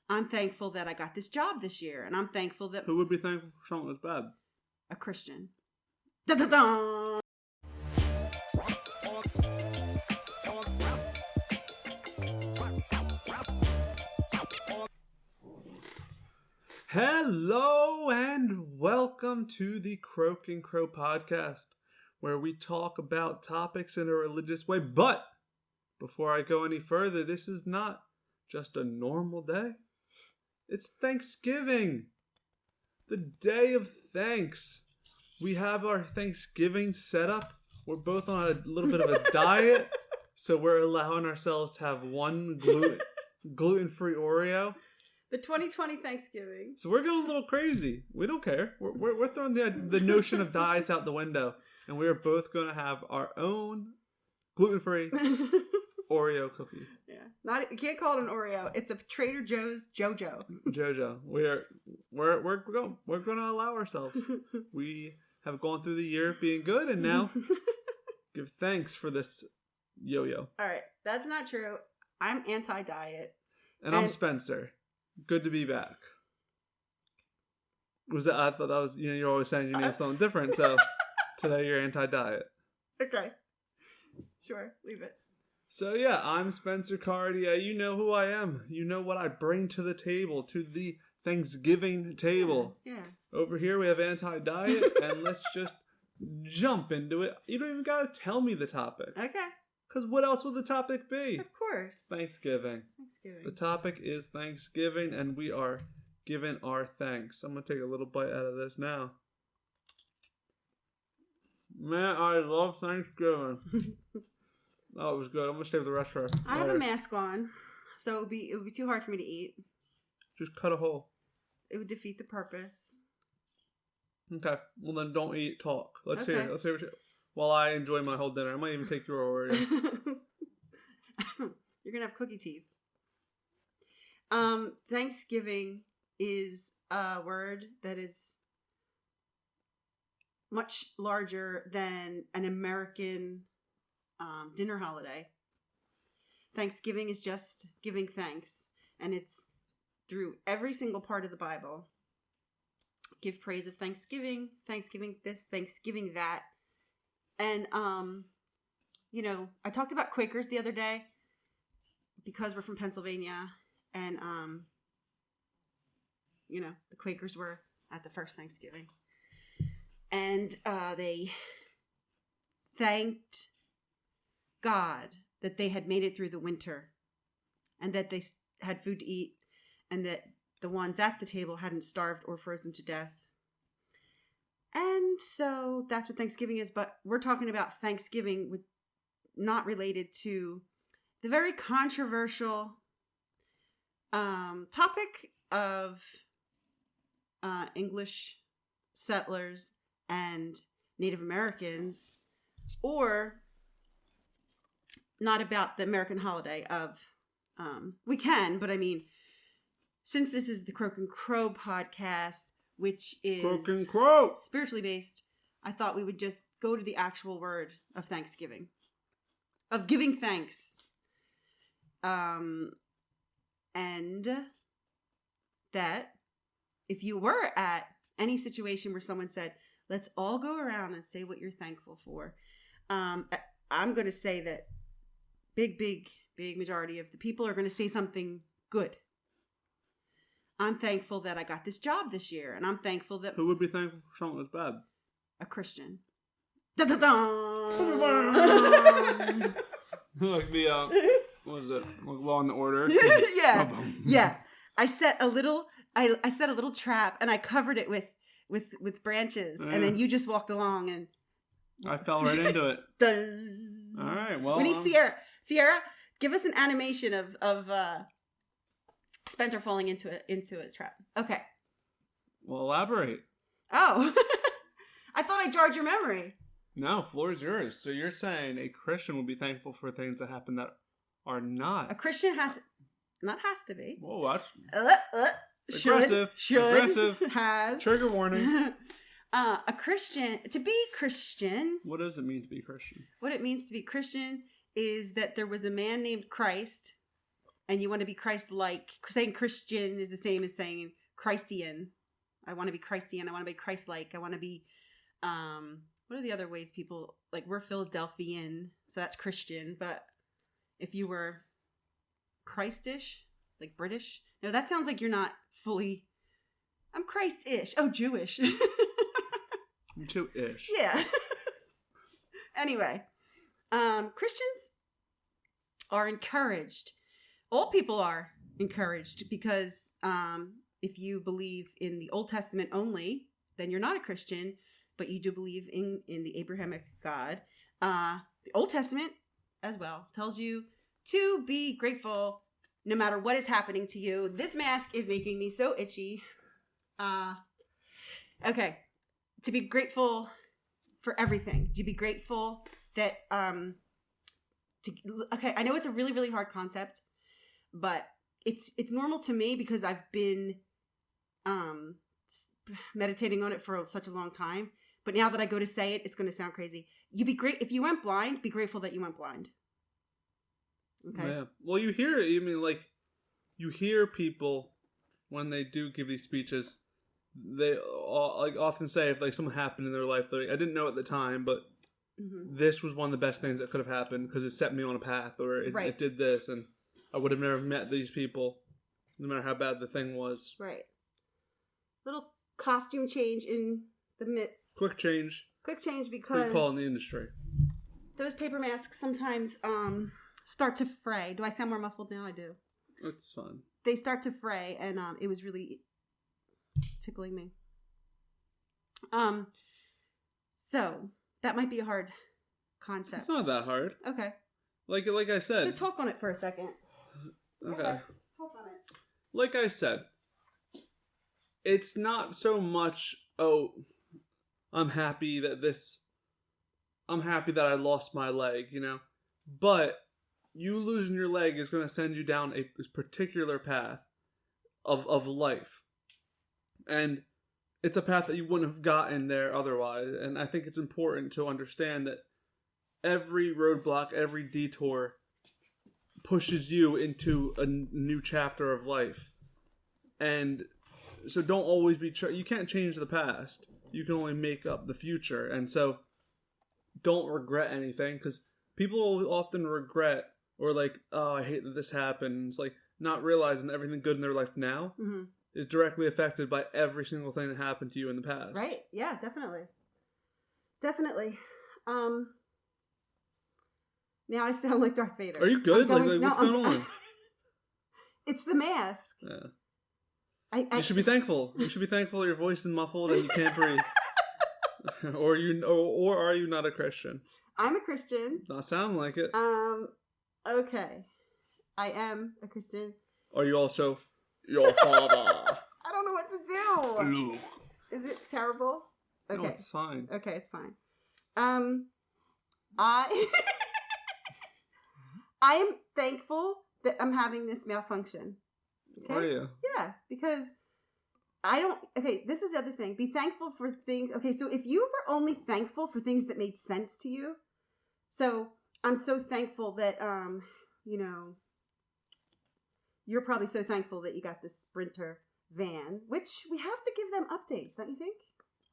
I'm thankful that I got this job this year, and I'm thankful that... Who would be thankful for something that's bad? A Christian. Da-da-da! Hello and welcome to the Croak and Crow Podcast, where we talk about topics in a religious way. But before I go any further, this is not just a normal day. It's Thanksgiving, the day of thanks. We have our Thanksgiving set up. We're both on a little bit of a diet, so we're allowing ourselves to have one gluten-free Oreo. The 2020 Thanksgiving. So we're going a little crazy. We don't care. We're throwing the notion of diets out the window, and we are both going to have our own gluten-free Oreo cookie. Yeah, you can't call it an Oreo. It's a Trader Joe's JoJo. JoJo. We're going to allow ourselves. We have gone through the year being good, and now give thanks for this yo-yo. All right, that's not true. I'm anti-diet, and I'm Spencer. Good to be back. I thought that was, you're always saying your name's something different, so today you're anti-diet. Okay. Sure, leave it. So yeah, I'm Spencer Cardia. You know who I am. You know what I bring to the table, to the Thanksgiving table. Yeah. Over here we have anti-diet, and let's just jump into it. You don't even gotta tell me the topic. Okay. Because what else would the topic be? Of course. Thanksgiving. The topic is Thanksgiving, and we are giving our thanks. I'm going to take a little bite out of this now. Man, I love Thanksgiving. Oh, it was good. I'm going to save the rest for later. I have a mask on, so it would be too hard for me to eat. Just cut a hole. It would defeat the purpose. Okay. Well, then don't eat. Talk. Let's hear it. Let's hear it. While I enjoy my whole dinner. I might even take your Oreo. You're going to have cookie teeth. Thanksgiving is a word that is much larger than an American dinner holiday. Thanksgiving is just giving thanks, and it's through every single part of the Bible. Give praise of Thanksgiving, Thanksgiving this, Thanksgiving that. And, I talked about Quakers the other day because we're from Pennsylvania, and, the Quakers were at the first Thanksgiving, and they thanked God that they had made it through the winter, and that they had food to eat, and that the ones at the table hadn't starved or frozen to death. And so that's what Thanksgiving is, but we're talking about Thanksgiving not related to the very controversial topic of English settlers and Native Americans, or not about the American holiday of, we can, but I mean, since this is the Croak and Crow podcast, which is Croak and Crow spiritually based, I thought we would just go to the actual word of Thanksgiving, of giving thanks. And that if you were at any situation where someone said, let's all go around and say what you're thankful for, I'm going to say that big majority of the people are going to say something good. I'm thankful that I got this job this year, and I'm thankful that... Who would be thankful for something that's bad? A Christian. Da-da-da! Like the, what was it? Like Law and Order? Yeah. Yeah. I set a little trap, and I covered it with branches, and then you just walked along, and... I fell right into it. Dun. All right, well... We need Sierra. Sierra, give us an animation of Spencer falling into a trap. Okay. Well, elaborate. Oh. I thought I jarred your memory. No, floor is yours. So you're saying a Christian would be thankful for things that happen that are not. A Christian has to be. Whoa, that's aggressive. Aggressive. Has. Trigger warning. A Christian, to be Christian. What does it mean to be Christian? What it means to be Christian is that there was a man named Christ, and you want to be Christ-like. Saying Christian is the same as saying Christian. I want to be Christian. I want to be Christ-like. I want to be, what are the other ways people, like we're Philadelphian, so that's Christian. But if you were Christish, like British, no, that sounds like you're not fully, I'm Christ-ish. Oh, Jewish. Jewish. Yeah. Anyway, Christians are encouraged. All people are encouraged because if you believe in the Old Testament only, then you're not a Christian, but you do believe in the Abrahamic God. The Old Testament as well tells you to be grateful no matter what is happening to you. This mask is making me so itchy. Okay. To be grateful for everything. To be grateful that, okay, I know it's a really, really hard concept, but it's normal to me because I've been meditating on it for such a long time. But now that I go to say it, it's going to sound crazy. You'd be great if you went blind. Be grateful that you went blind. Okay. Yeah. Well, you hear it. I mean, like, you hear people when they do give these speeches. They like often say if like something happened in their life, like, I didn't know at the time, but this was one of the best things that could have happened because it set me on a path, or it did this, and I would have never met these people, no matter how bad the thing was. Right. Little costume change in the midst. Quick change because what you call in the industry. Those paper masks sometimes start to fray. Do I sound more muffled now? I do. It's fun. They start to fray, and it was really tickling me. So that might be a hard concept. It's not that hard. Okay. Like I said. So talk on it for a second. Okay. Talk on it. Like I said, it's not so much, I'm happy that I lost my leg, you know? But you losing your leg is going to send you down a particular path of life. And it's a path that you wouldn't have gotten there otherwise. And I think it's important to understand that every roadblock, every detour pushes you into a new chapter of life. And so don't always be... you can't change the past. You can only make up the future. And so don't regret anything, because people often regret, or like, oh, I hate that this happened. It's like not realizing that everything good in their life now is directly affected by every single thing that happened to you in the past. Right. Yeah, definitely. Definitely. Now I sound like Darth Vader. Are you good? What's going on? It's the mask. Yeah. You should be thankful. You should be thankful your voice is muffled and you can't breathe. or are you not a Christian? I'm a Christian. Not sound like it. Okay. I am a Christian. Are you also your father? I don't know what to do. Luke. Is it terrible? Okay. No, it's fine. Okay, it's fine. I am thankful that I'm having this malfunction. Okay? Are you? Yeah, because this is the other thing. Be thankful for things. Okay, so if you were only thankful for things that made sense to you, so I'm so thankful that, you're probably so thankful that you got this Sprinter van, which we have to give them updates, don't you think?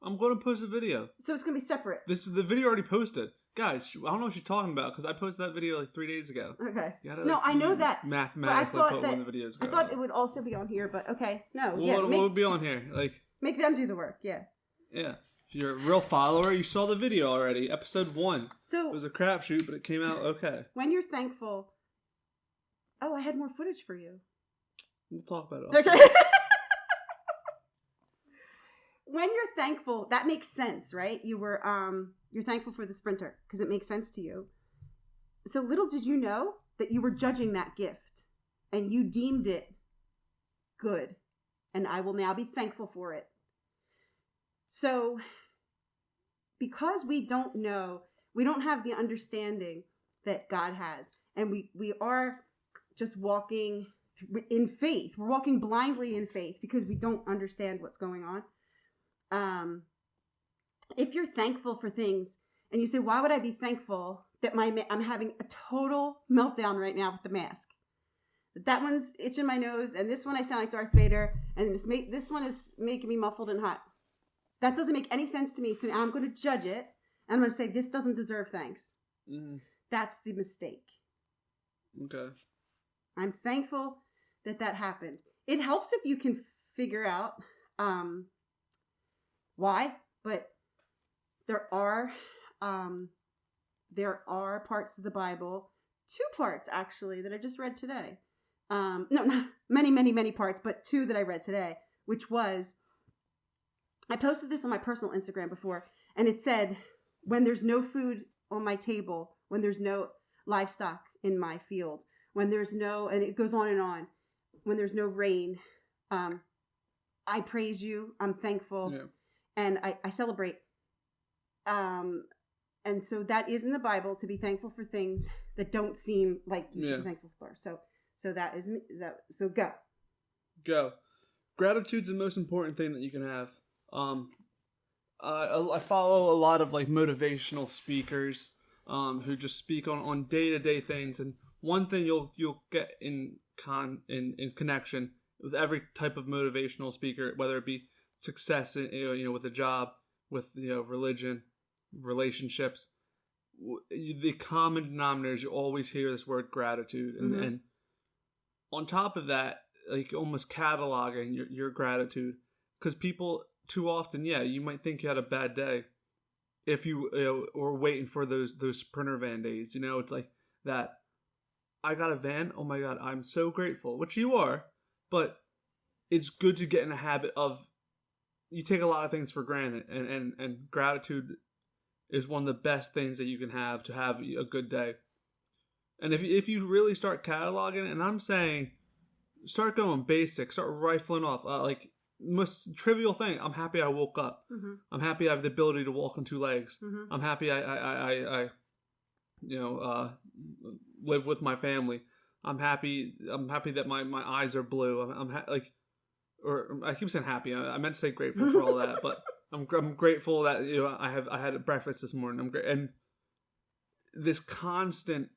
I'm going to post a video. So it's going to be separate. The video already posted. Guys, I don't know what you're talking about, because I posted that video like 3 days ago. Okay. No, I know that. Mathematically put when the videos go. I thought it would also be on here, but okay. No, what would be on here? Make them do the work, yeah. Yeah. If you're a real follower, you saw the video already. Episode 1. So, it was a crapshoot, but it came out okay. When you're thankful... Oh, I had more footage for you. We'll talk about it. Okay. When you're thankful, that makes sense, right? You're thankful for the Sprinter because it makes sense to you. So little did you know that you were judging that gift and you deemed it good. And I will now be thankful for it. So because we don't know, we don't have the understanding that God has, and we are just walking in faith. We're walking blindly in faith because we don't understand what's going on. If you're thankful for things and you say, why would I be thankful that I'm having a total meltdown right now with the mask? That one's itching my nose, and this one I sound like Darth Vader, and this one is making me muffled and hot. That doesn't make any sense to me, so I'm going to judge it, and I'm going to say this doesn't deserve thanks. Mm. That's the mistake. Okay. I'm thankful that happened. It helps if you can figure out why, but there are parts of the Bible, 2 parts actually, that I just read today. No, not many parts, but 2 that I read today, which was, I posted this on my personal Instagram before, and it said, when there's no food on my table, when there's no livestock in my field, when there's no, and it goes on and on, when there's no rain, I praise you, I'm thankful, and I celebrate. And so that is in the Bible, to be thankful for things that don't seem like you should be thankful for. So that is that. So go. Gratitude's the most important thing that you can have. I follow a lot of like motivational speakers who just speak on day-to-day things, and one thing you'll get in connection with every type of motivational speaker, whether it be success in, with a job, with religion, relationships, the common denominators, you always hear this word gratitude, and on top of that, like almost cataloging your gratitude, because people too often, you might think you had a bad day if you or waiting for those Sprinter van days. It's like that. I got a van. Oh my God, I'm so grateful, which you are, but it's good to get in a habit of, you take a lot of things for granted, and gratitude is one of the best things that you can have to have a good day. And if you really start cataloging, and I'm saying, start going basic, start rifling off, like most trivial thing. I'm happy I woke up. Mm-hmm. I'm happy I have the ability to walk on 2 legs. Mm-hmm. I'm happy I live with my family. I'm happy that my eyes are blue. Or I keep saying happy. I meant to say grateful for all that, but I'm grateful that I had a breakfast this morning. I'm great, and this constant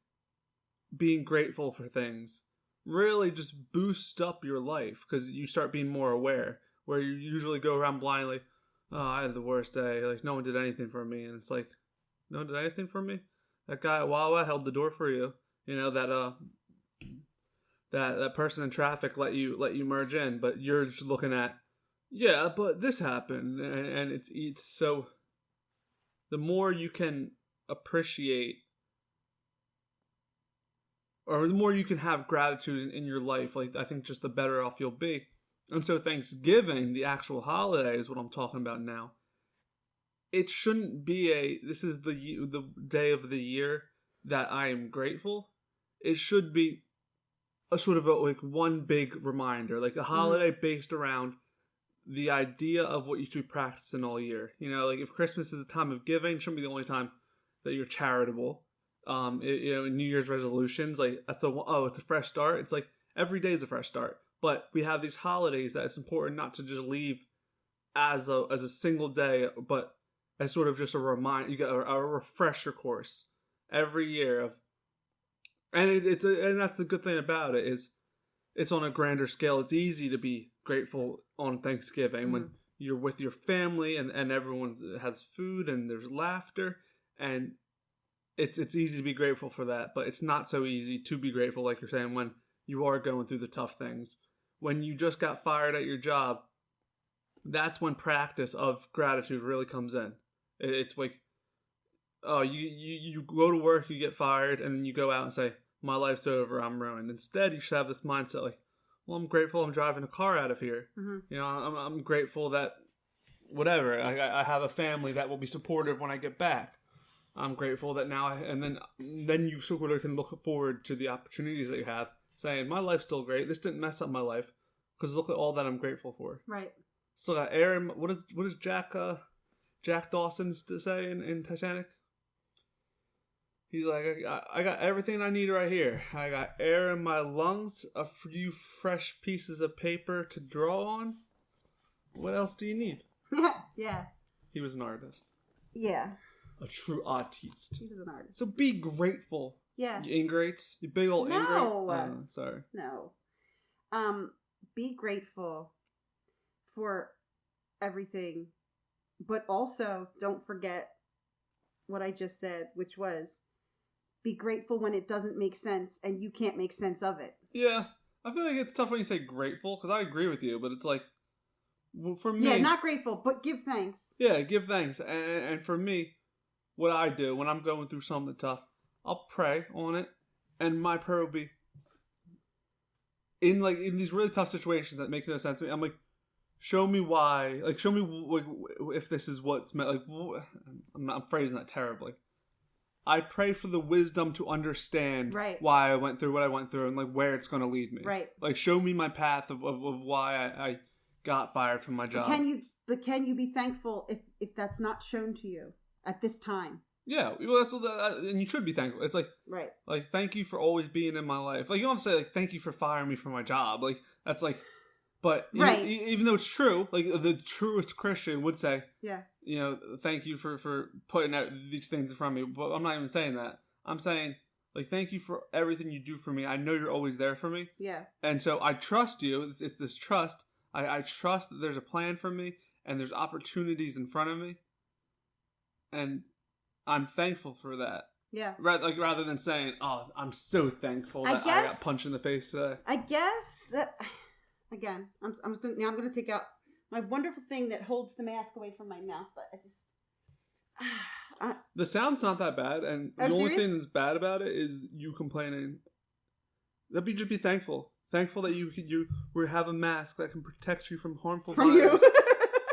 being grateful for things really just boosts up your life, because you start being more aware. Where you usually go around blindly, oh, I had the worst day. Like no one did anything for me, and it's like, no one did anything for me. That guy at Wawa held the door for you. That person in traffic let you merge in, but you're just looking at, but this happened, and it's so. The more you can appreciate, or the more you can have gratitude in your life, like I think just the better off you'll be. And so Thanksgiving, the actual holiday, is what I'm talking about now. It shouldn't be this is the day of the year that I am grateful. It should be a sort of like one big reminder, like a holiday based around the idea of what you should be practicing all year. Like if Christmas is a time of giving, it shouldn't be the only time that you're charitable. New Year's resolutions, like it's a fresh start. It's like every day is a fresh start. But we have these holidays that it's important not to just leave as a single day, but as sort of just a reminder. You get a refresher course every year and that's the good thing about it, is it's on a grander scale. It's easy to be grateful on Thanksgiving when you're with your family and everyone has food and there's laughter, and it's easy to be grateful for that. But it's not so easy to be grateful, like you're saying, when you are going through the tough things. When you just got fired at your job, that's when practice of gratitude really comes in. It's like, oh, you go to work, you get fired, and then you go out and say, my life's over, I'm ruined. Instead, you should have this mindset like, well, I'm grateful I'm driving a car out of here. Mm-hmm. I'm grateful that whatever, I have a family that will be supportive when I get back. I'm grateful that now, and then you sort of can look forward to the opportunities that you have, saying, my life's still great. This didn't mess up my life, because look at all that I'm grateful for. Right. Still got air in, what is Jack Dawson say in Titanic? He's like, I got everything I need right here. I got air in my lungs, a few fresh pieces of paper to draw on. What else do you need? Yeah. He was an artist. Yeah. A true artiste. He was an artist. So be grateful Yeah. You ingrates. You big old ingrate. No. Sorry. No. Be grateful for everything, but also don't forget what I just said, which was be grateful when it doesn't make sense and you can't make sense of it. Yeah. I feel like it's tough when you say grateful, because I agree with you, but it's like, well, for me... Yeah, not grateful, but give thanks. Yeah, give thanks. And for me, what I do when I'm going through something tough, I'll pray on it, and my prayer will be, in these really tough situations that make no sense to me, I'm like, show me why, like, show me if this is what's meant, like, I'm phrasing that terribly. I pray for the wisdom to understand why I went through what I went through and like where it's going to lead me. Right. Like, show me my path of why I got fired from my job. But can you be thankful if that's not shown to you at this time? Yeah, well, that's and you should be thankful. It's like, right, like, thank you for always being in my life. Like, you don't have to say like, thank you for firing me from my job. Like, that's like, but right. Even though it's true, like the truest Christian would say, yeah, you know, thank you for putting out these things in front of me. But I'm not even saying that. I'm saying, like, thank you for everything you do for me. I know you're always there for me. Yeah. And so I trust you. It's this trust. I trust that there's a plan for me and there's opportunities in front of me. And I'm thankful for that. Yeah. Rather than saying, oh, I'm so thankful that I got punched in the face today. I guess that, again, I'm going to take out my wonderful thing that holds the mask away from my mouth, but I just... the sound's not that bad, and the only thing that's bad about it is you complaining. Just be thankful. Thankful that you have a mask that can protect you from harmful from virus. You.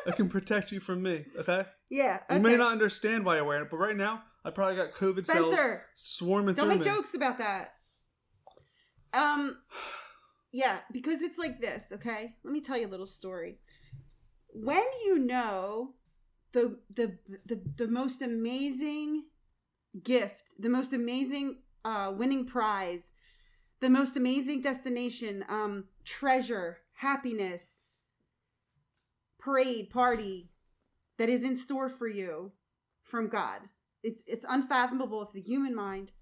That can protect you from me, okay? Yeah, okay. You may not understand why you're wearing it, but right now, I probably got COVID cells swarming through me. Don't make jokes about that. Yeah, because it's like this, okay? Let me tell you a little story. When you know the most amazing gift, the most amazing winning prize, the most amazing destination, treasure, happiness, parade, party that is in store for you from God. It's unfathomable with the human mind,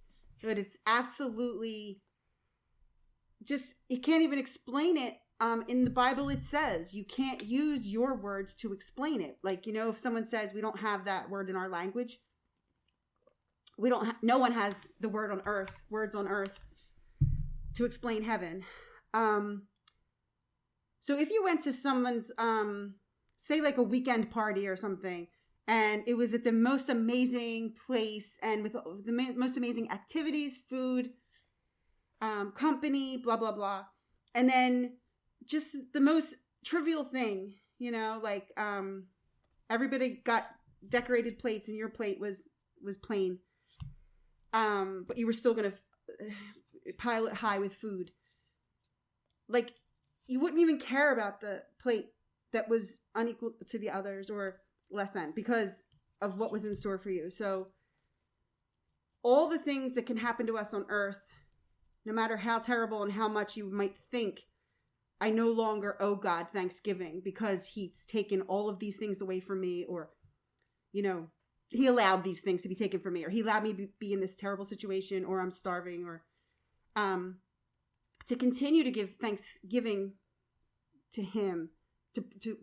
but it's absolutely just, you can't even explain it. In the Bible, it says you can't use your words to explain it. Like, you know, if someone says we don't have that word in our language, no one has the words on earth to explain heaven. So if you went to someone's, say like a weekend party or something, and it was at the most amazing place and with the most amazing activities, food, company, blah, blah, blah. And then just the most trivial thing, you know, like everybody got decorated plates and your plate was plain. But you were still going to pile it high with food. Like, you wouldn't even care about the plate that was unequal to the others or less than because of what was in store for you. So all the things that can happen to us on earth, no matter how terrible and how much you might think, I no longer owe God thanksgiving because he's taken all of these things away from me, or, you know, he allowed these things to be taken from me, or he allowed me to be in this terrible situation, or I'm starving, or to continue to give thanksgiving to him,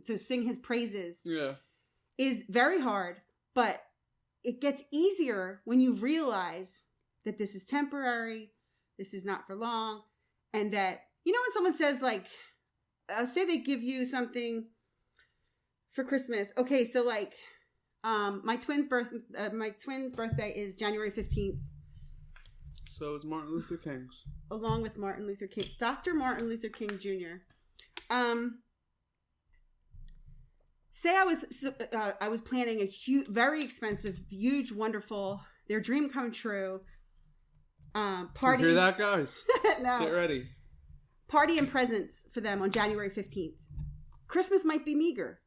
to sing his praises, is very hard, but it gets easier when you realize that this is temporary, this is not for long, and that, you know, when someone says, like, say they give you something for Christmas. Okay, so like, my twin's birthday is January 15th. So is Martin Luther King's. Along with Martin Luther King, Dr. Martin Luther King Jr. Say I was planning a huge, very expensive, huge, wonderful, their dream come true party. You hear that, guys? No. Get ready. Party and presents for them on January 15th. Christmas might be meager.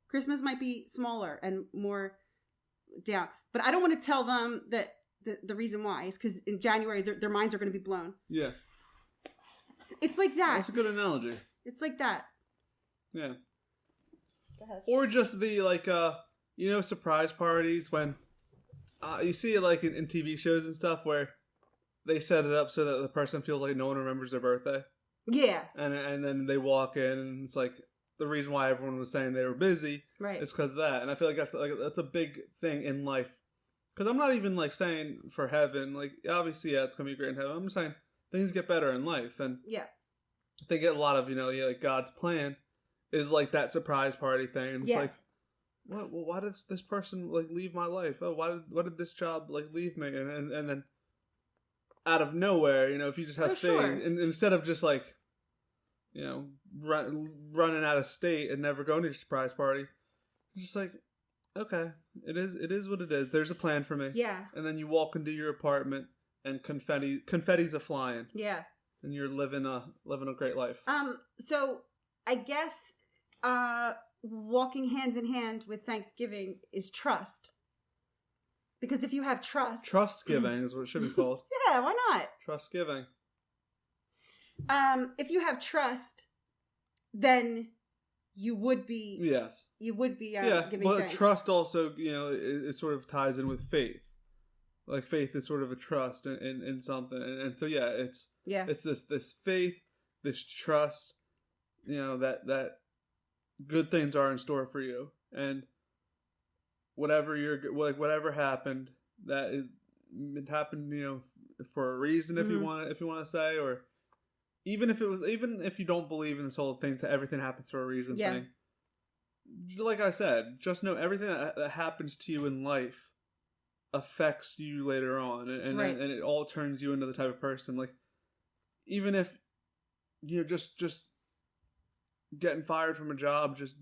Christmas might be smaller and more down. But I don't want to tell them that the reason why is because in January their minds are going to be blown. Yeah. It's like that. That's a good analogy. It's like that. Yeah. Or just the, like, you know, surprise parties when you see it, like, in TV shows and stuff where they set it up so that the person feels like no one remembers their birthday. Yeah. And then they walk in and it's like the reason why everyone was saying they were busy is because of that. And I feel like that's a big thing in life. Because I'm not even like saying for heaven, like obviously it's gonna be great in heaven. I'm saying things get better in life, and I think a lot of like God's plan is like that surprise party thing. And it's like, what? Well, why does this person like leave my life? Oh, why did this job like leave me? And then out of nowhere, if you just have faith, and instead of just like running out of state and never going to your surprise party, it's just like, okay, it is what it is. There's a plan for me. Yeah. And then you walk into your apartment and confetti's a flying. Yeah. And you're living a great life. So I guess walking hand in hand with Thanksgiving is trust. Because if you have trust, Trustgiving is what it should be called. Yeah, why not? Trustgiving. If you have trust, then you would be giving but thanks. Trust also it sort of ties in with faith. Like faith is sort of a trust in something, and so it's this faith, this trust, that good things are in store for you, and whatever happened, it happened for a reason, if you want to say, or even if you don't believe in this whole thing that everything happens for a reason thing. Like I said, just know everything that happens to you in life affects you later on, and it all turns you into the type of person. Like, even if just getting fired from a job just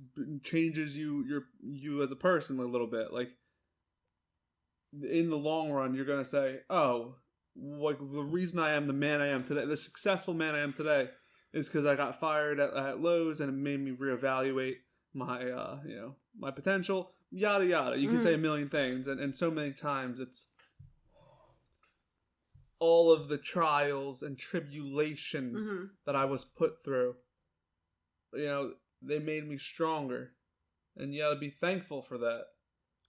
changes you as a person a little bit. Like, in the long run, you're gonna say, oh, like the reason I am the man I am today, the successful man I am today, is because I got fired at Lowe's, and it made me reevaluate my my potential. Yada yada. You can say a million things, and so many times it's all of the trials and tribulations that I was put through. They made me stronger, and you gotta be thankful for that.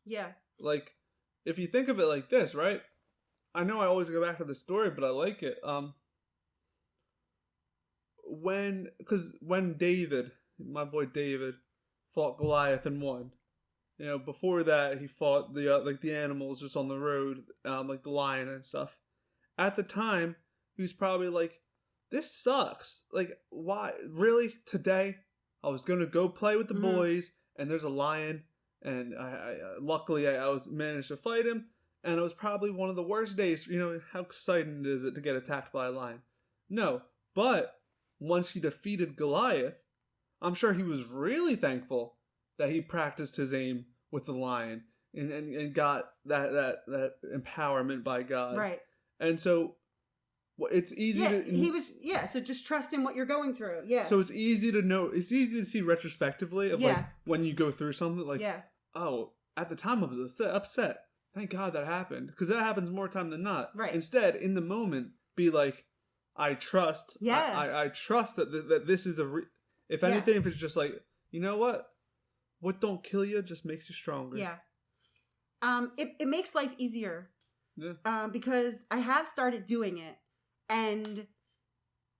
Yeah. Like, if you think of it like this, right? I know I always go back to the story, but I like it. When David, my boy David, fought Goliath and won. Before that, he fought the animals just on the road, like the lion and stuff. At the time, he was probably like, "This sucks. Like, why? Really? Today, I was gonna go play with the boys, and there's a lion, and luckily I managed to fight him, and it was probably one of the worst days. How exciting is it to get attacked by a lion? No, but once he defeated Goliath, I'm sure he was really thankful that he practiced his aim with the lion and got that empowerment by God. Right. And so it's easy so just trust in what you're going through. Yeah. So it's easy to know, it's easy to see retrospectively of like when you go through something like, oh, at the time I was upset. Thank God that happened. Because that happens more time than not. Right. Instead, in the moment, be like, I trust. Yeah. I trust that this is if anything, if it's just like, you know what don't kill you just makes you stronger. Yeah. It makes life easier. Yeah. Because I have started doing it, and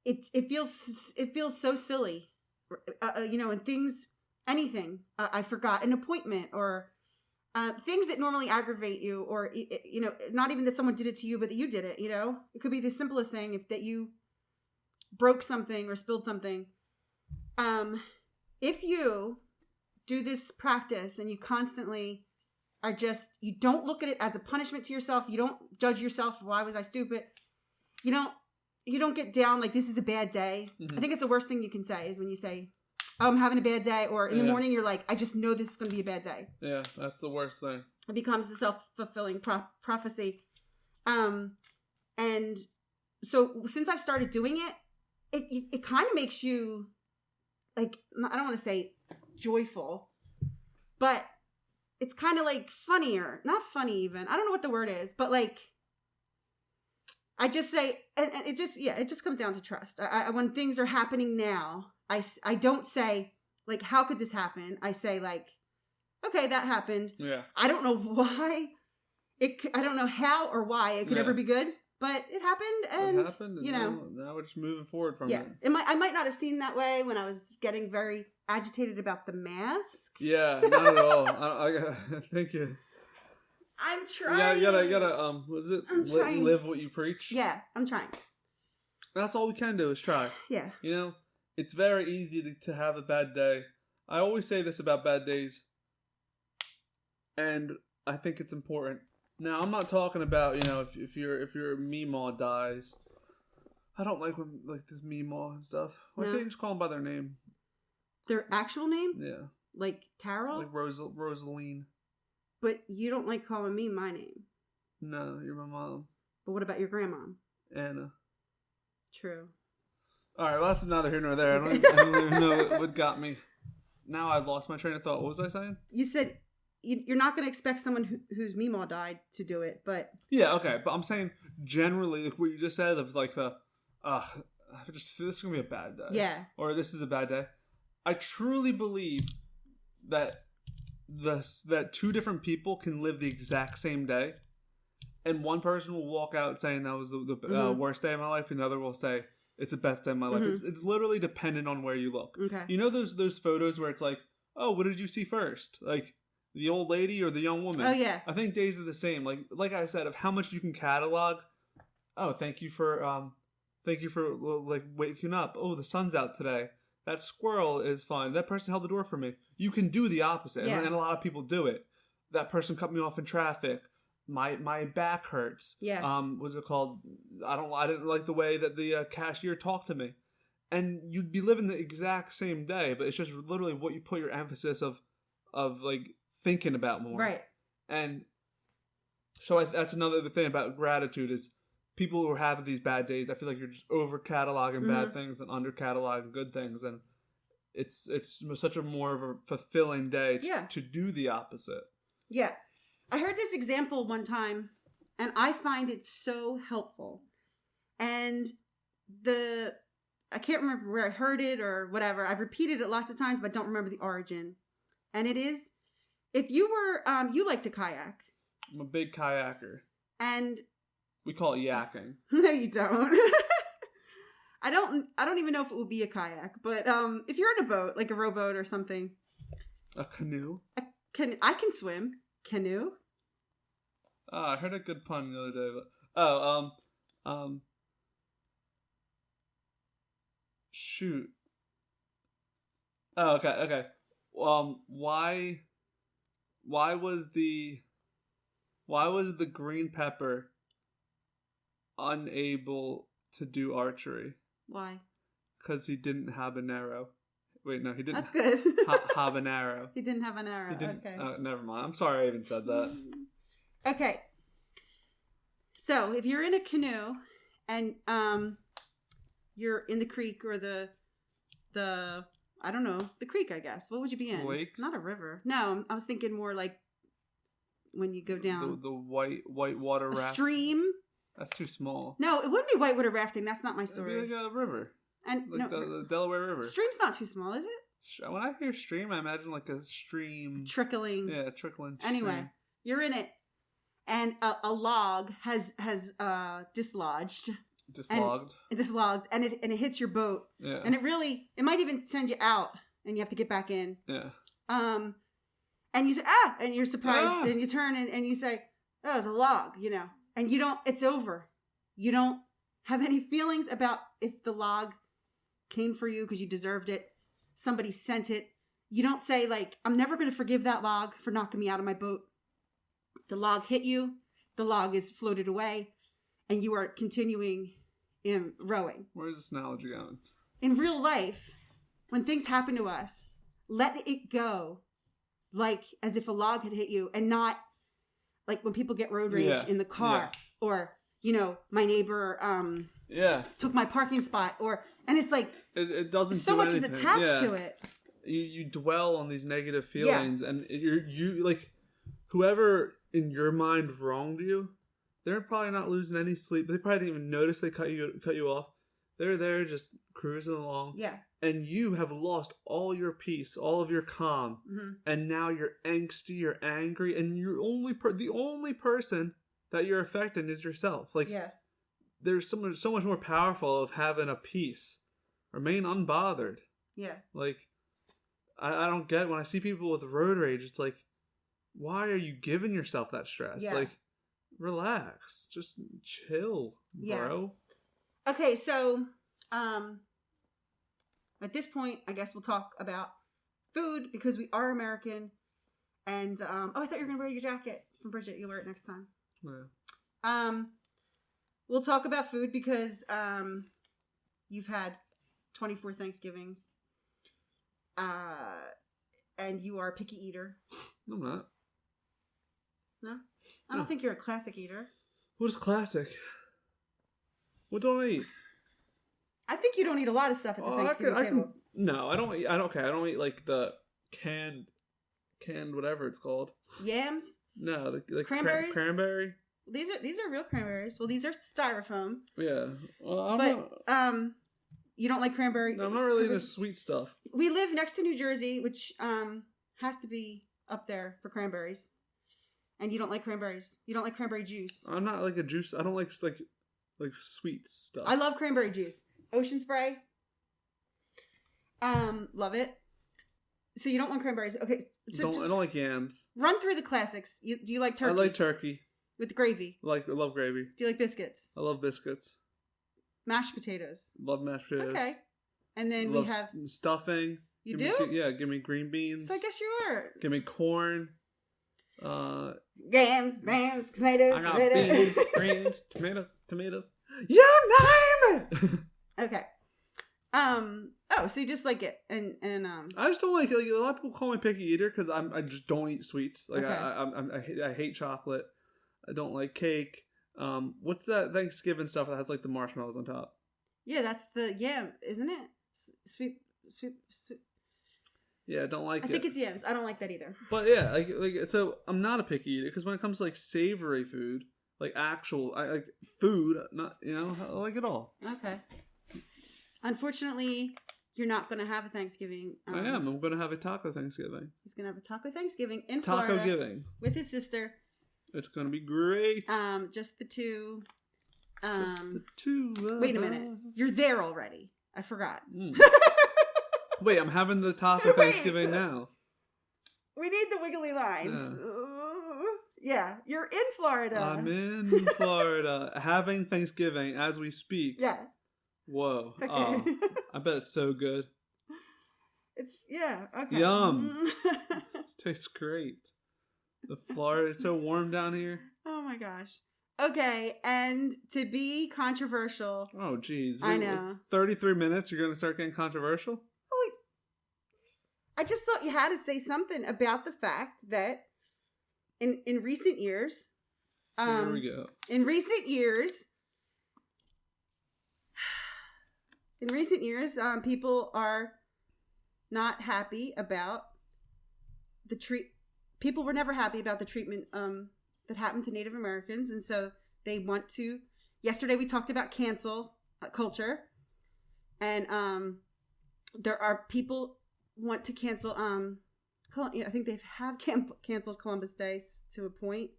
it feels so silly. And anything. I forgot an appointment, or things that normally aggravate you, or not even that someone did it to you, but that you did it. It could be the simplest thing, that you broke something or spilled something. If you do this practice and you constantly are you don't look at it as a punishment to yourself. You don't judge yourself. Why was I stupid? You don't get down like this is a bad day. I think it's the worst thing you can say is when you say, oh, I'm having a bad day. Or in the morning, you're like, I just know this is going to be a bad day. Yeah, that's the worst thing. It becomes a self-fulfilling prophecy. And so since I've started doing it kind of makes you, like, I don't want to say joyful, but it's kind of like funnier. Not funny even. I don't know what the word is, but like, I just say, and it just comes down to trust. I when things are happening now, I don't say, like, how could this happen? I say, like, okay, that happened. Yeah. I don't know why. I don't know how or why it could ever be good. But it happened, and it happened, and you know, now we're just moving forward from yeah. it. I might not have seen that way when I was getting very agitated about the mask. Yeah, not at all. I thank you. I'm trying. You gotta, what is it? Live what you preach. Yeah, I'm trying. That's all we can do is try. Yeah. You know, it's very easy to have a bad day. I always say this about bad days, and I think it's important. Now, I'm not talking about, you know, if your Meemaw dies. I don't like when this Meemaw and stuff. Why can't you just call them by their name? Their actual name? Yeah. Like Carol? Like Rosaline. But you don't like calling me my name. No, you're my mom. But what about your grandma? Anna. True. All right, well, that's neither here nor there. I don't even know what got me. Now I've lost my train of thought. What was I saying? You said you're not going to expect someone whose Meemaw died to do it, but... Yeah, okay, but I'm saying generally, like what you just said of like the, this is going to be a bad day. Yeah. Or this is a bad day. I truly believe that that two different people can live the exact same day, and one person will walk out saying that was the worst day of my life, and the other will say it's the best day of my life. It's literally dependent on where you look. Okay. You know those photos where it's like, oh, what did you see first? Like the old lady or the young woman? Oh yeah. I think days are the same. Like I said, of how much you can catalog. Oh, thank you for like waking up. Oh, the sun's out today. That squirrel is fine. That person held the door for me. You can do the opposite, and a lot of people do it. That person cut me off in traffic. My back hurts. Yeah. What's it called? I didn't like the way that the cashier talked to me. And you'd be living the exact same day, but it's just literally what you put your emphasis of like thinking about more. Right. And so that's another thing about gratitude is people who are having these bad days, I feel like you're just over cataloging bad things and under cataloging good things, and it's such a more of a fulfilling day to do the opposite. Yeah. I heard this example one time, and I find it so helpful. And I can't remember where I heard it or whatever. I've repeated it lots of times, but don't remember the origin. And it is, if you were, you like to kayak. I'm a big kayaker. And we call it yakking. No, you don't. I don't even know if it would be a kayak, but if you're in a boat, like a rowboat or something. A canoe? I can swim. Canoe? Oh, I heard a good pun the other day. But, shoot. Oh, okay. Why was the green pepper unable to do archery? Why? Because he didn't have an arrow. Wait, no, he didn't. That's good. Have an arrow. He didn't have an arrow. Okay. Never mind. I'm sorry I even said that. Okay. So if you're in a canoe and you're in the creek or the I don't know, the creek, I guess. What would you be in? Lake? Not a river. No, I was thinking more like when you go down the white water raft. Stream. That's too small. No, it wouldn't be whitewater rafting. That's not my story. It'd be like a river. And like the Delaware River. Stream's not too small, is it? When I hear stream, I imagine like a stream trickling. Yeah, trickling. Anyway, stream. You're in it, and a log has dislodged. Dislodged, and it hits your boat. Yeah. And it might even send you out, and you have to get back in. Yeah. And you say and you're surprised, and you turn and you say, oh, it's a log, and you don't. It's over. You don't have any feelings about if the log came for you because you deserved it. Somebody sent it. You don't say like, I'm never going to forgive that log for knocking me out of my boat. The log hit you. The log is floated away, and you are continuing in rowing. Where's this analogy going? In real life, when things happen to us, let it go, like as if a log had hit you, and not like when people get road rage in the car, or my neighbor took my parking spot, and it's like it doesn't so do much anything. is attached to it. You dwell on these negative feelings, and you like whoever in your mind wronged you, they're probably not losing any sleep. They probably didn't even notice they cut you off. They're there just cruising along. Yeah. And you have lost all your peace, all of your calm, and now you're angsty, you're angry, and you're the only person that you're affecting is yourself. Like, there's so much more powerful of having a peace. Remain unbothered. Yeah. Like, I don't get when I see people with road rage, it's like, why are you giving yourself that stress? Yeah. Like, relax. Just chill, bro. Yeah. Okay, so at this point, I guess we'll talk about food because we are American. And I thought you were gonna wear your jacket from Bridget. You'll wear it next time. Yeah. We'll talk about food because you've had 24 Thanksgivings. And you are a picky eater. No, I'm not. No? I don't think you're a classic eater. What is classic? What don't I eat? I think you don't eat a lot of stuff at the Thanksgiving table. No, I don't eat. I don't eat like the canned whatever it's called. Yams? No, the cranberries. Cranberry. These are real cranberries. Well, these are styrofoam. Yeah. Well, you don't like cranberry? No, I'm not really into sweet stuff. We live next to New Jersey, which has to be up there for cranberries. And you don't like cranberries. You don't like cranberry juice. I'm not like a juice. I don't like sweet stuff. I love cranberry juice. Ocean spray. Love it. So you don't want cranberries. Okay. So I don't like yams. Run through the classics. Do you like turkey? I like turkey. With gravy. I love gravy. Do you like biscuits? I love biscuits. Mashed potatoes. Love mashed potatoes. Okay. And then we have stuffing. You give do? Me, give me green beans. So I guess you are. Give me corn. Yams, tomatoes, I got tomatoes. beans, greens, tomatoes. You name it. Okay. So you just like it, and I just don't like a lot of people call me picky eater because I just don't eat sweets. Like okay. I hate chocolate. I don't like cake. What's that Thanksgiving stuff that has like the marshmallows on top? Yeah, that's the yam, isn't it? Sweet. Yeah, I don't like it. I think it's yams. I don't like that either. But yeah, like so I'm not a picky eater because when it comes to like savory food, like actual like food, not I like it all. Okay. Unfortunately, you're not going to have a Thanksgiving. I am. I'm going to have a taco Thanksgiving. He's going to have a taco Thanksgiving in Florida. Taco giving with his sister. It's going to be great. Just the two. Just the two. Wait a minute. You're there already. I forgot. Wait, I'm having the taco Thanksgiving now. We need the wiggly lines. Yeah, you're in Florida. I'm in Florida having Thanksgiving as we speak. Yeah. Whoa. Oh, I bet it's so good. Okay. Yum. This tastes great. The Florida, it's so warm down here. Oh my gosh. Okay, and to be controversial. Oh, geez. I know. 33 minutes, you're going to start getting controversial? I just thought you had to say something about the fact that in recent years, here we go. In recent years, people are not happy about people were never happy about the treatment that happened to Native Americans, and so they want to. Yesterday we talked about cancel culture, and there are people want to cancel. I think they have canceled Columbus Day to a point,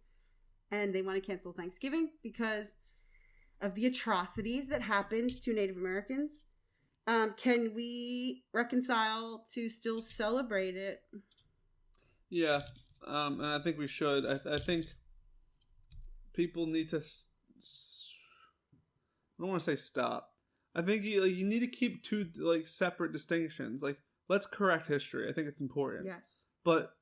and they want to cancel Thanksgiving because of the atrocities that happened to Native Americans. Can we reconcile to still celebrate it? Yeah, and I think we should. I think people need to. I don't want to say stop. I think you need to keep two separate distinctions. Let's correct history. I think it's important. Yes. But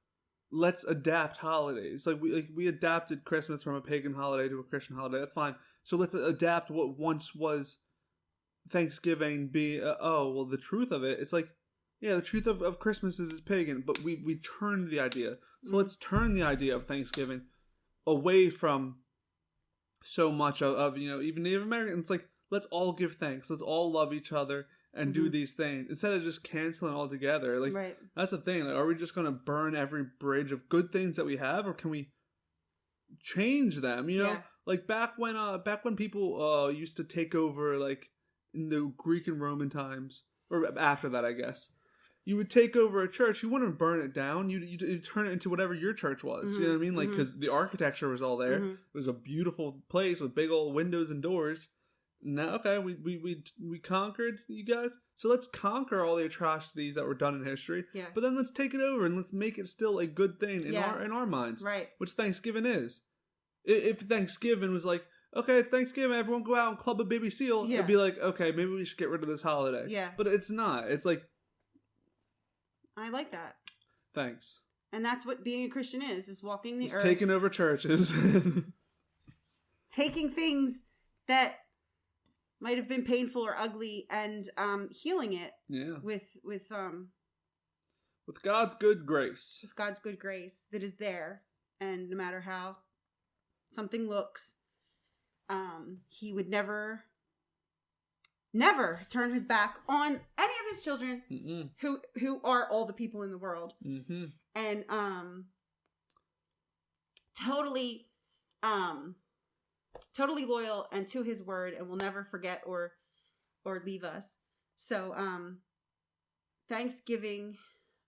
let's adapt holidays. We adapted Christmas from a pagan holiday to a Christian holiday. That's fine. So let's adapt what once was Thanksgiving the truth of it. It's the truth of Christmas is pagan, but we turned the idea. So let's turn the idea of Thanksgiving away from so much of even Native Americans. Let's all give thanks. Let's all love each other and do these things instead of just canceling altogether. Right. That's the thing. Are we just going to burn every bridge of good things that we have, or can we change them? Back when people used to take over, in the Greek and Roman times, or after that, I guess, you would take over a church. You wouldn't burn it down. You'd turn it into whatever your church was. You know what I mean? Because the architecture was all there. It was a beautiful place with big old windows and doors. No, okay, we conquered you guys. So let's conquer all the atrocities that were done in history. Yeah. But then let's take it over and let's make it still a good thing in Yeah. our minds. Right. Which Thanksgiving is. If Thanksgiving was like, okay, Thanksgiving, everyone go out and club a baby seal, Yeah. it'd be like, okay, maybe we should get rid of this holiday. Yeah. But it's not. It's like, I like that. thanks. And that's what being a Christian is walking the It's earth. taking over churches. Taking things that might have been painful or ugly and healing it Yeah. with God's good grace. God's good grace that is there. And no matter how something looks, he would never turn his back on any of his children Mm-mm. who are all the people in the world. Mm-hmm. And totally loyal and to his word, and will never forget or leave us. So Thanksgiving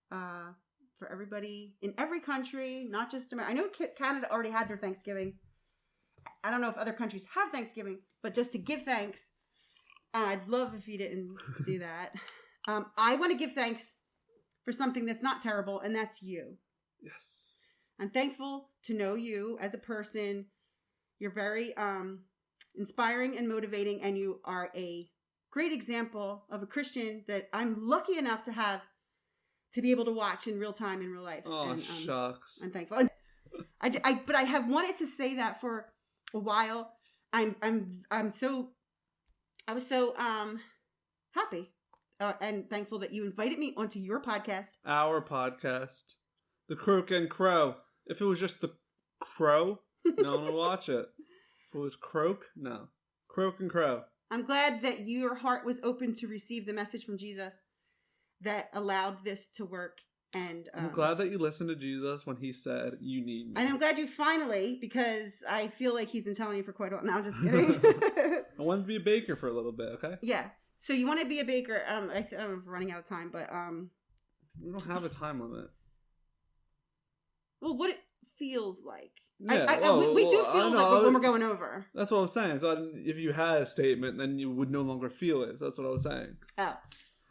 for everybody in every country, not just America. I know Canada already had their Thanksgiving. I don't know if other countries have Thanksgiving, but just to give thanks, I'd love if you didn't do that. I want to give thanks for something that's not terrible, and that's you. Yes. I'm thankful to know you as a person. You're very inspiring and motivating, and you are a great example of a Christian that I'm lucky enough to have to be able to watch in real time, in real life. Oh, and, shucks. I'm thankful. But I have wanted to say that for a while. I was so happy and thankful that you invited me onto your podcast. Our podcast, the Croak and Crow. If it was just the Crow, no one would watch it. If it was Croak, no. Croak and Crow. I'm glad that your heart was open to receive the message from Jesus that allowed this to work. And I'm glad that you listened to Jesus when he said, you need me. And I'm glad you finally, because I feel like he's been telling you for quite a while. No, I'm just kidding. I wanted to be a baker for a little bit, okay? Yeah. So you want to be a baker. I'm running out of time, but we don't have a time limit. Well, what it feels like. Yeah, we do feel like when we're going over. That's what I was saying. So if you had a statement, then you would no longer feel it. So that's what I was saying. Oh.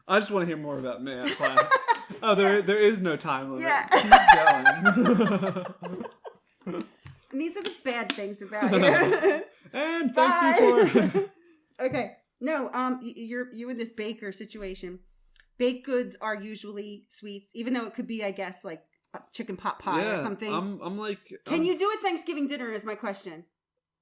I just want to hear more about me. That's fine. Oh, there is no time limit. Yeah. Keep going. And these are the bad things about you. And thank you for... Okay. No, you're in this baker situation. Baked goods are usually sweets, even though it could be, I guess, like a chicken pot pie or something. I'm like... Can you do a Thanksgiving dinner is my question.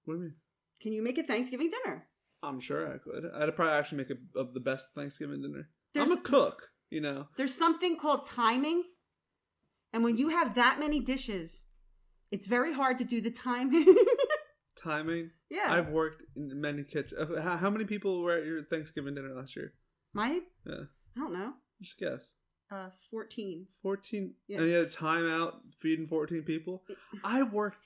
What do you mean? Can you make a Thanksgiving dinner? I'm sure I could. I'd probably actually make the best Thanksgiving dinner. I'm a cook, you know. There's something called timing. And when you have that many dishes, it's very hard to do the timing. Timing? Yeah. I've worked in many kitchens. How many people were at your Thanksgiving dinner last year? Mine? Yeah. I don't know. Just guess. 14. 14? Yeah. And you had a timeout feeding 14 people? I worked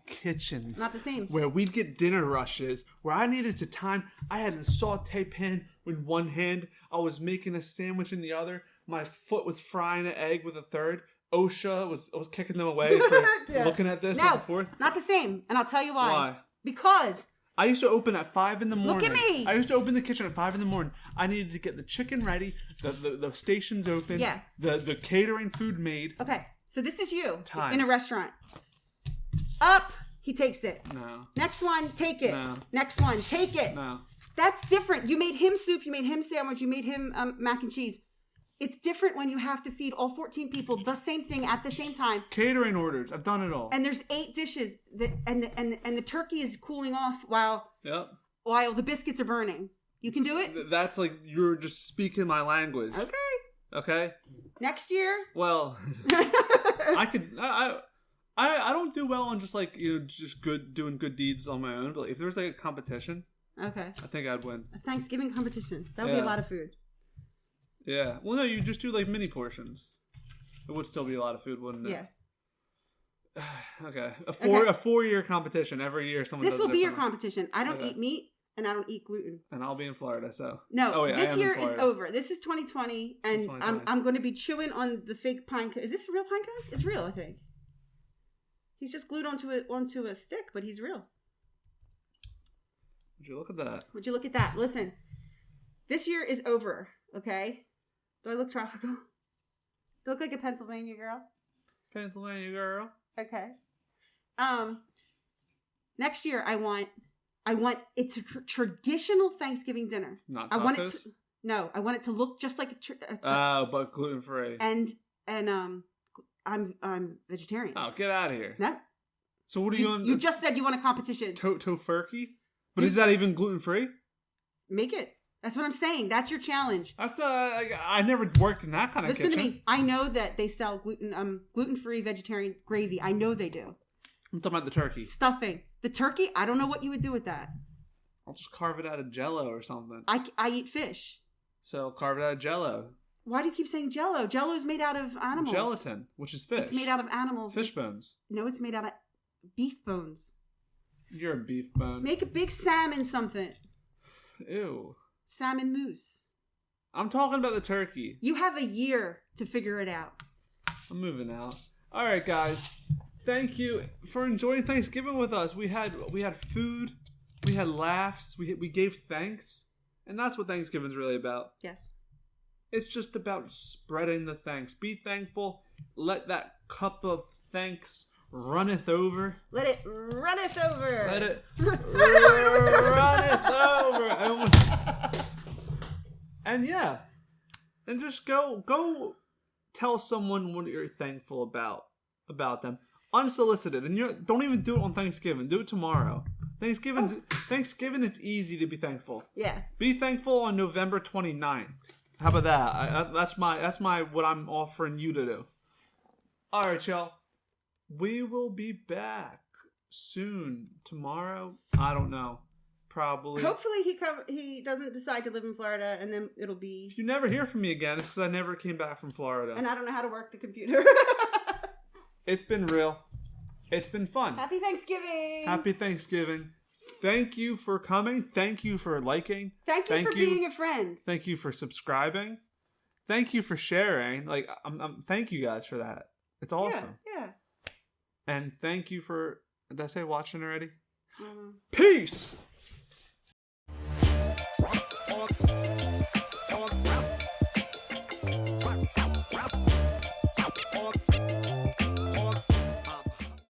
kitchens. Not the same. Where we'd get dinner rushes, where I needed to time. I had a saute pan with one hand. I was making a sandwich in the other. My foot was frying an egg with a third. OSHA was kicking them away for looking at this and forth. Not the same. And I'll tell you why. Why? Because I used to open at 5 in the morning. Look at me. I used to open the kitchen at 5 in the morning. I needed to get the chicken ready, the stations open, the catering food made. Okay, so this is you Time. in a restaurant. Up, he takes it. No. Next one, take it. No. Next one, take it. No. That's different. You made him soup, you made him sandwich, you made him mac and cheese. It's different when you have to feed all 14 people the same thing at the same time. Catering orders. I've done it all. And there's 8 dishes and the turkey is cooling off while the biscuits are burning. You can do it? That's like you're just speaking my language. Okay? Next year? Well, I could I don't do well on just like, just doing good deeds on my own, but if there was like a competition, okay, I think I'd win. A Thanksgiving competition. That would be a lot of food. Yeah. Well, no, you just do like mini portions. It would still be a lot of food, wouldn't it? Yeah. Okay. A 4-year competition every year. This will be your competition. I don't eat meat and I don't eat gluten. And I'll be in Florida, so. No. Oh, yeah, this year is over. This is 2020, and 2020. I'm going to be chewing on the fake pine cone. Is this a real pine cone? It's real, I think. He's just glued onto a stick, but he's real. Would you look at that? Would you look at that? Listen, this year is over, okay? Do I look tropical? Do I look like a Pennsylvania girl? Pennsylvania girl. Okay. Next year I want it's a traditional Thanksgiving dinner. Not tacos? I want it to look just like but gluten free. And I'm vegetarian. Oh, get out of here. No. So what are you on? You just said you want a competition. Tofurkey? But is that even gluten free? Make it. That's what I'm saying. That's your challenge. That's I never worked in that kind of kitchen. Listen to me. I know that they sell gluten-free vegetarian gravy. I know they do. I'm talking about the turkey. Stuffing. The turkey, I don't know what you would do with that. I'll just carve it out of Jell-O or something. I eat fish. So carve it out of Jell-O. Why do you keep saying Jell-O? Jell-O is made out of animals. Gelatin, which is fish. It's made out of animals. Fish bones. No, it's made out of beef bones. You're a beef bone. Make a big salmon something. Ew. Salmon mousse. I'm talking about the turkey. You have a year to figure it out. I'm moving out. All right, guys. Thank you for enjoying Thanksgiving with us. We had food, we had laughs, we gave thanks, and that's what Thanksgiving's really about. Yes. It's just about spreading the thanks. Be thankful. Let that cup of thanks runneth over. Let it runneth over. Let it runneth over. And yeah, and just go tell someone what you're thankful about them. Unsolicited, and don't even do it on Thanksgiving. Do it tomorrow. Thanksgiving is easy to be thankful. Yeah. Be thankful on November 29th. How about that? That's my what I'm offering you to do. All right, y'all. We will be back soon. Tomorrow, I don't know. Probably. Hopefully he doesn't decide to live in Florida, and then it'll be. If you never hear from me again, it's because I never came back from Florida, and I don't know how to work the computer. It's been real. It's been fun. Happy Thanksgiving. Happy Thanksgiving. Thank you for coming. Thank you for liking. Thank you for being a friend. Thank you for subscribing. Thank you for sharing. Thank you guys for that. It's awesome. Yeah. And thank you for, did I say watching already? Mm-hmm. Peace.